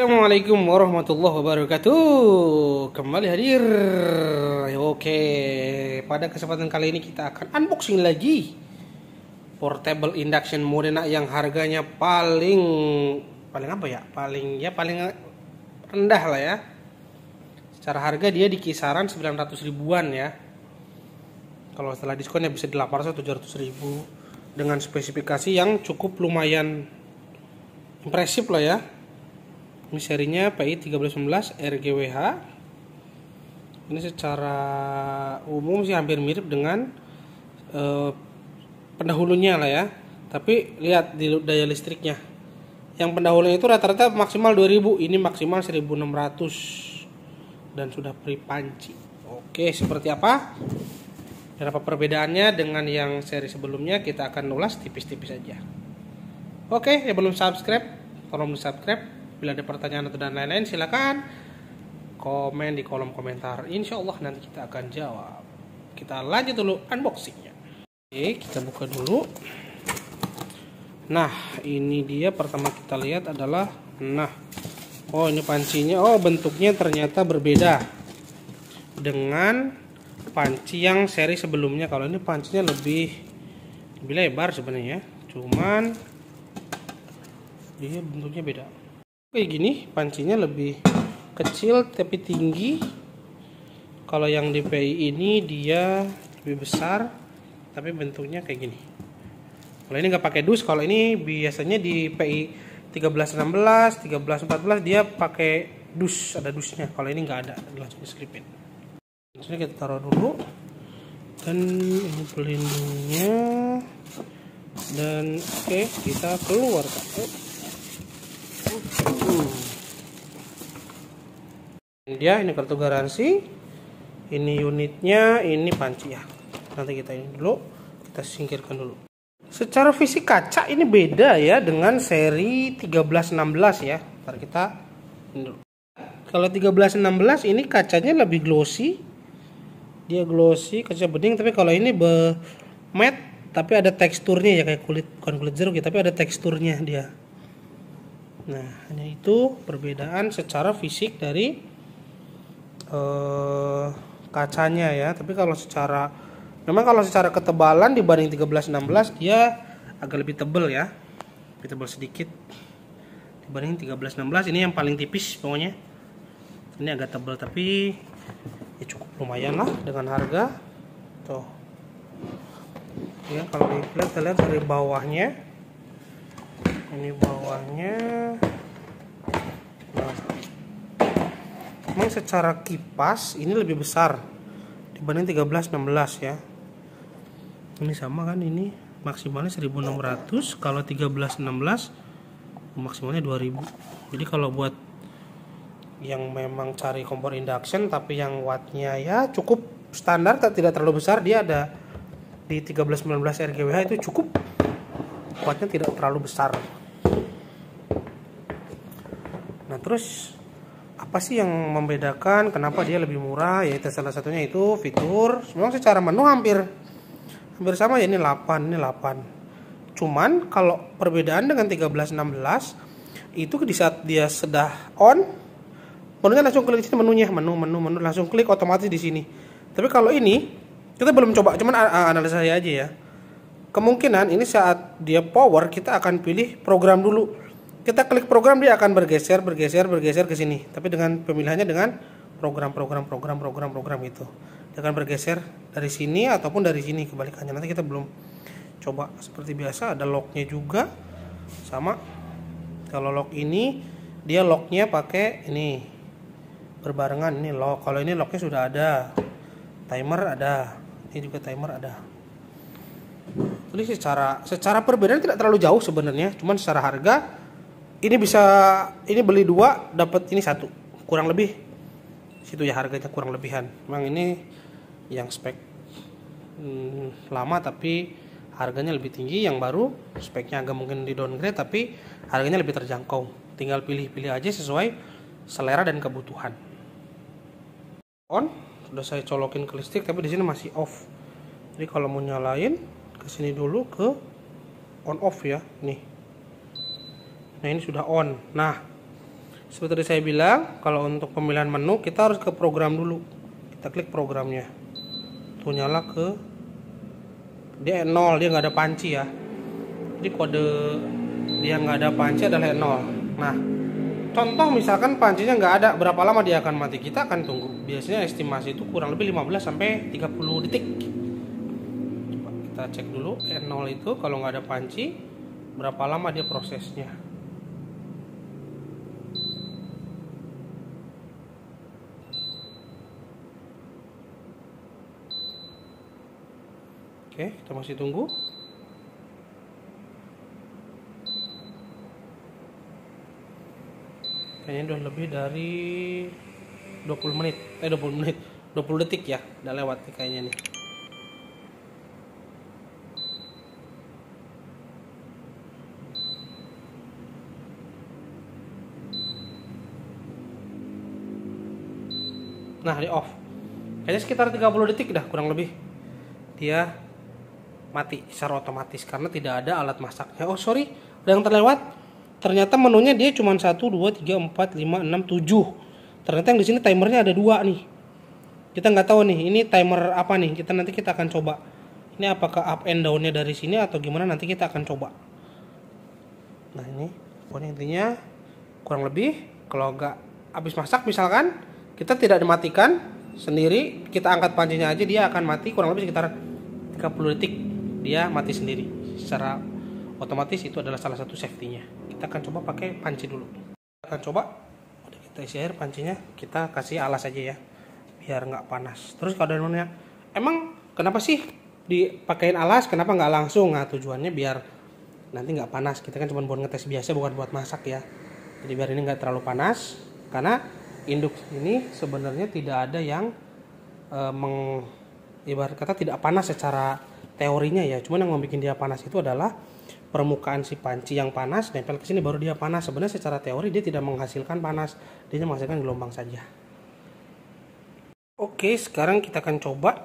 Assalamualaikum warahmatullahi wabarakatuh. Kembali hadir. Oke, pada kesempatan kali ini kita akan unboxing lagi portable induction Modena yang harganya paling apa ya? Paling rendah lah ya. Secara harga dia di kisaran 900 ribuan ya. Kalau setelah diskonnya bisa di 800-700 ribu dengan spesifikasi yang cukup lumayan impresif lah ya. Ini serinya PI 1319 RGWH. Ini secara umum sih hampir mirip dengan pendahulunya lah ya. Tapi lihat di daya listriknya. Yang pendahulunya itu rata-rata maksimal 2000, ini maksimal 1600 dan sudah pre-panci. Oke, seperti apa? Dan apa perbedaannya dengan yang seri sebelumnya, kita akan ulas tipis-tipis aja. Oke, yang belum subscribe, tolong subscribe. Bila ada pertanyaan atau dan lain-lain, silakan komen di kolom komentar. Insya Allah nanti kita akan jawab. Kita lanjut dulu unboxingnya. Oke, kita buka dulu. Nah, ini dia pertama kita lihat adalah, oh ini pancinya. Oh, bentuknya ternyata berbeda dengan panci yang seri sebelumnya. Kalau ini pancinya lebih lebar sebenarnya, cuman dia bentuknya beda. Kayak gini, pancinya lebih kecil tapi tinggi. Kalau yang di PI ini dia lebih besar tapi bentuknya kayak gini. Kalau ini nggak pakai dus. Kalau ini biasanya di PI 1316, 1314 dia pakai dus, ada dusnya. Kalau ini nggak ada, langsung diselipin. Langsung kita taruh dulu. Dan ini pelindungnya. Dan oke, kita keluarkan. Dia ini kartu garansi, ini unitnya, ini panci ya. Nanti kita ini dulu, kita singkirkan dulu. Secara fisik kaca ini beda ya dengan seri 1316 ya. Ntar kita ini dulu. Kalau 1316 ini kacanya lebih glossy, dia glossy, kaca bening. Tapi kalau ini matte, tapi ada teksturnya ya, kayak kulit, bukan kulit jeruk ya, tapi ada teksturnya dia. Nah, hanya itu perbedaan secara fisik dari kacanya ya. Tapi kalau memang kalau secara ketebalan dibanding 1316 dia agak lebih tebal ya, lebih tebal sedikit dibanding 1316. Ini yang paling tipis pokoknya. Ini agak tebal tapi ya cukup lumayan lah dengan harga tuh ya. Kalau kita lihat dari bawahnya, ini bawahnya. Nah, memang secara kipas ini lebih besar dibanding 1316 ya. Ini sama kan, ini maksimalnya 1600, kalau 1316 maksimalnya 2000. Jadi kalau buat yang memang cari kompor induction tapi yang wattnya ya cukup standar, tidak terlalu besar, dia ada di 1319 RGWH itu cukup, wattnya tidak terlalu besar. Nah, terus apa sih yang membedakan kenapa dia lebih murah? Yaitu salah satunya itu fitur. Memang secara menu hampir sama ya, ini 8, ini 8. Cuman kalau perbedaan dengan 1316 itu di saat dia sudah on, menunya langsung klik di sini, menu langsung klik otomatis di sini. Tapi kalau ini kita belum coba, cuman analisa saya aja ya. Kemungkinan ini saat dia power kita akan pilih program dulu. Kita klik program, dia akan bergeser ke sini. Tapi dengan pemilihannya dengan program itu. Dia akan bergeser dari sini ataupun dari sini, kebalikannya. Nanti kita belum coba. Seperti biasa ada locknya juga. Sama. Kalau lock ini dia locknya pakai ini berbarengan, ini lock. Kalau ini locknya sudah ada. Timer ada. Ini juga timer ada. Jadi secara perbedaan tidak terlalu jauh sebenarnya. Cuman secara harga ini beli 2 dapat ini 1, kurang lebih situ ya, harganya kurang lebihan. Memang ini yang spek lama tapi harganya lebih tinggi. Yang baru speknya agak mungkin di downgrade tapi harganya lebih terjangkau. Tinggal pilih-pilih aja sesuai selera dan kebutuhan. On, sudah saya colokin ke listrik tapi di sini masih off. Jadi kalau mau nyalain ke sini dulu ke on off ya, nih. Nah, ini sudah on. Nah, Seperti saya bilang, kalau untuk pemilihan menu kita harus ke program dulu. Kita klik programnya. Tuh nyala ke dia 0, dia nggak ada panci ya. Jadi kode dia nggak ada panci adalah 0. Nah, contoh misalkan pancinya nggak ada, berapa lama dia akan mati? Kita akan tunggu. Biasanya estimasi itu kurang lebih 15 sampai 30 detik. Coba kita cek dulu N0 itu kalau nggak ada panci berapa lama dia prosesnya. Oke, kita masih tunggu. Kayaknya udah lebih dari 20 menit. 20 detik ya. Udah lewat nih kayaknya nih. Nah, di off. Kayaknya sekitar 30 detik dah kurang lebih. Dia mati secara otomatis karena tidak ada alat masaknya. Oh, sorry, ada yang terlewat. Ternyata menunya dia cuma 1 2 3 4 5 6 7. Ternyata yang di sini timernya ada 2 nih. Kita nggak tahu nih, ini timer apa nih? Kita akan coba. Ini apakah up and down-nya dari sini atau gimana, nanti kita akan coba. Nah, ini pokoknya intinya kurang lebih kalau nggak habis masak misalkan kita tidak dimatikan sendiri, kita angkat pancinya aja dia akan mati kurang lebih sekitar 30 detik. Dia mati sendiri secara otomatis. Itu adalah salah satu safety-nya. Kita akan coba pakai panci dulu. Kita akan coba, udah kita isi air pancinya, kita kasih alas aja ya biar nggak panas. Terus kalau ada nanya, emang kenapa sih dipakein alas, kenapa nggak langsung? Nah, tujuannya biar nanti nggak panas. Kita kan cuma buat ngetes biasa, bukan buat masak ya. Jadi biar ini nggak terlalu panas, karena induk ini sebenarnya tidak ada yang ibarat kata tidak panas secara teorinya ya. Cuman yang membuat dia panas itu adalah permukaan si panci yang panas nempel ke sini baru dia panas. Sebenarnya secara teori dia tidak menghasilkan panas, dia menghasilkan gelombang saja. Oke, sekarang kita akan coba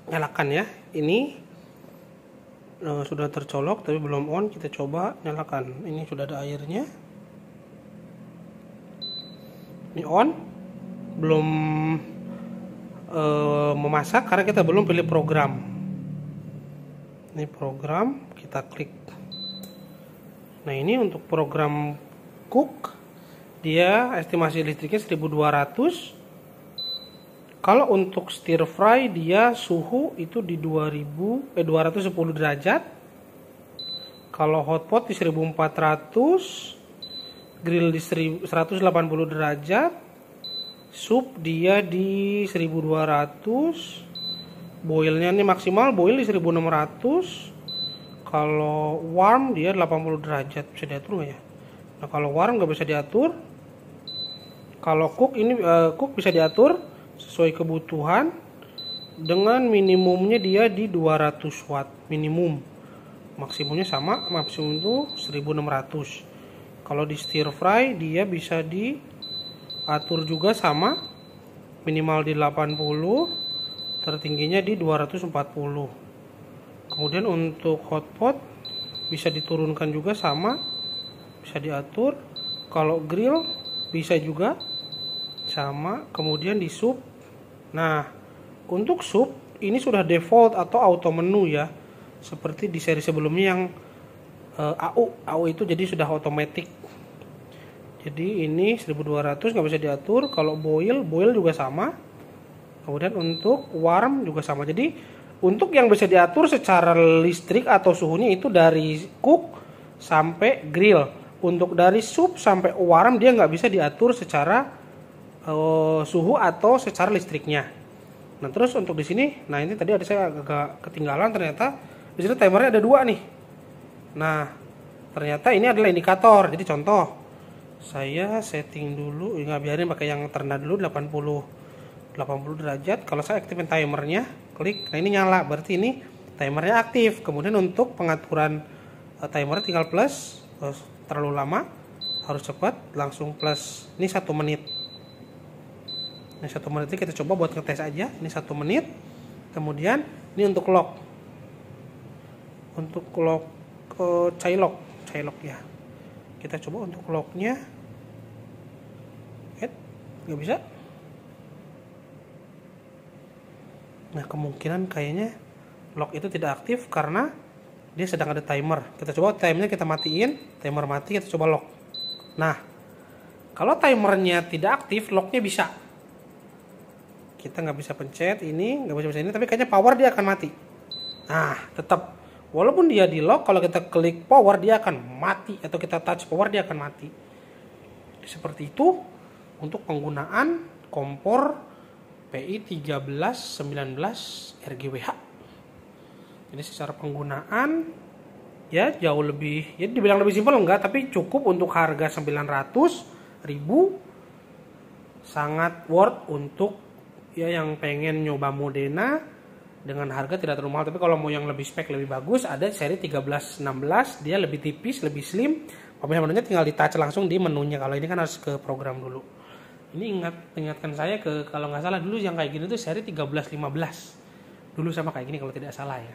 nyalakan ya. Ini sudah tercolok tapi belum on. Kita coba nyalakan. Ini sudah ada airnya. Ini on, belum memasak karena kita belum pilih program. Ini program, kita klik. Nah, ini untuk program cook, dia estimasi listriknya 1200. Kalau untuk stir fry dia suhu itu di 210 derajat. Kalau hotpot di 1400. Grill di 180 derajat, sup dia di 1200, boilnya ini maksimal boil di 1600. Kalau warm dia 80 derajat, bisa diatur nggak ya? Nah, kalau warm nggak bisa diatur. Kalau cook ini cook bisa diatur sesuai kebutuhan, dengan minimumnya dia di 200 watt minimum, maksimumnya sama, maksimum itu 1600. Kalau di stir fry dia bisa diatur juga sama, minimal di 80, tertingginya di 240. Kemudian untuk hotpot bisa diturunkan juga sama, bisa diatur. Kalau grill bisa juga sama. Kemudian di sup, nah untuk sup ini sudah default atau auto menu ya, seperti di seri sebelumnya yang AU itu jadi sudah otomatis. Jadi ini 1200 nggak bisa diatur. Kalau boil juga sama. Kemudian untuk warm juga sama. Jadi untuk yang bisa diatur secara listrik atau suhunya itu dari cook sampai grill. Untuk dari sup sampai warm dia nggak bisa diatur secara suhu atau secara listriknya. Nah, terus untuk di sini, nah ini tadi ada saya agak ketinggalan, ternyata di sini timernya ada 2 nih. Nah, ternyata ini adalah indikator. Jadi contoh, saya setting dulu, nggak biarin pakai yang terendah dulu 80 derajat. Kalau saya aktifin timernya, klik, nah ini nyala, berarti ini timernya aktif. Kemudian untuk pengaturan timernya tinggal plus, terlalu lama, harus cepat, langsung plus. Ini 1 menit. Ini 1 menit ini kita coba buat ngetes aja. Ini 1 menit. Kemudian ini untuk lock. Untuk lock chai lock ya. Kita coba untuk locknya. Nggak bisa. Nah, kemungkinan kayaknya lock itu tidak aktif karena dia sedang ada timer. Kita coba timernya kita matiin, timer mati, kita coba lock. Nah, kalau timernya tidak aktif, locknya bisa. Kita nggak bisa pencet ini, nggak bisa ini, tapi kayaknya power dia akan mati. Nah, tetap walaupun dia di lock, kalau kita klik power dia akan mati, atau kita touch power dia akan mati. Seperti itu untuk penggunaan kompor PI 1319 RGWH. Jadi secara penggunaan ya jauh lebih, ya dibilang lebih simpel enggak, tapi cukup untuk harga 900.000, sangat worth untuk ya yang pengen nyoba Modena dengan harga tidak terlalu mahal. Tapi kalau mau yang lebih spek lebih bagus, ada seri 1316, dia lebih tipis, lebih slim. Pemilihan menunya tinggal di touch langsung di menunya. Kalau ini kan harus ke program dulu. Ini ingatkan saya ke, kalau nggak salah dulu yang kayak gini tuh seri 1315 dulu sama kayak gini kalau tidak salah ya.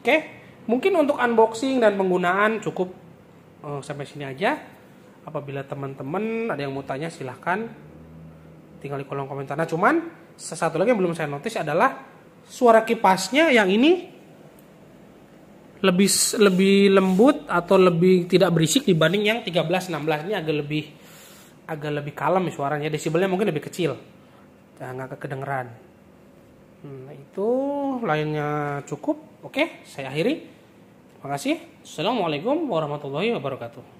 Oke, mungkin untuk unboxing dan penggunaan cukup sampai sini aja. Apabila teman-teman ada yang mau tanya silahkan tinggal di kolom komentar. Nah, cuman satu lagi yang belum saya notice adalah suara kipasnya yang ini lebih lembut atau lebih tidak berisik dibanding yang 1316. Ini agak lebih kalem suaranya, desibelnya mungkin lebih kecil, nggak kedengeran. Nah, itu lainnya cukup. Oke, saya akhiri. Terima kasih. Assalamualaikum warahmatullahi wabarakatuh.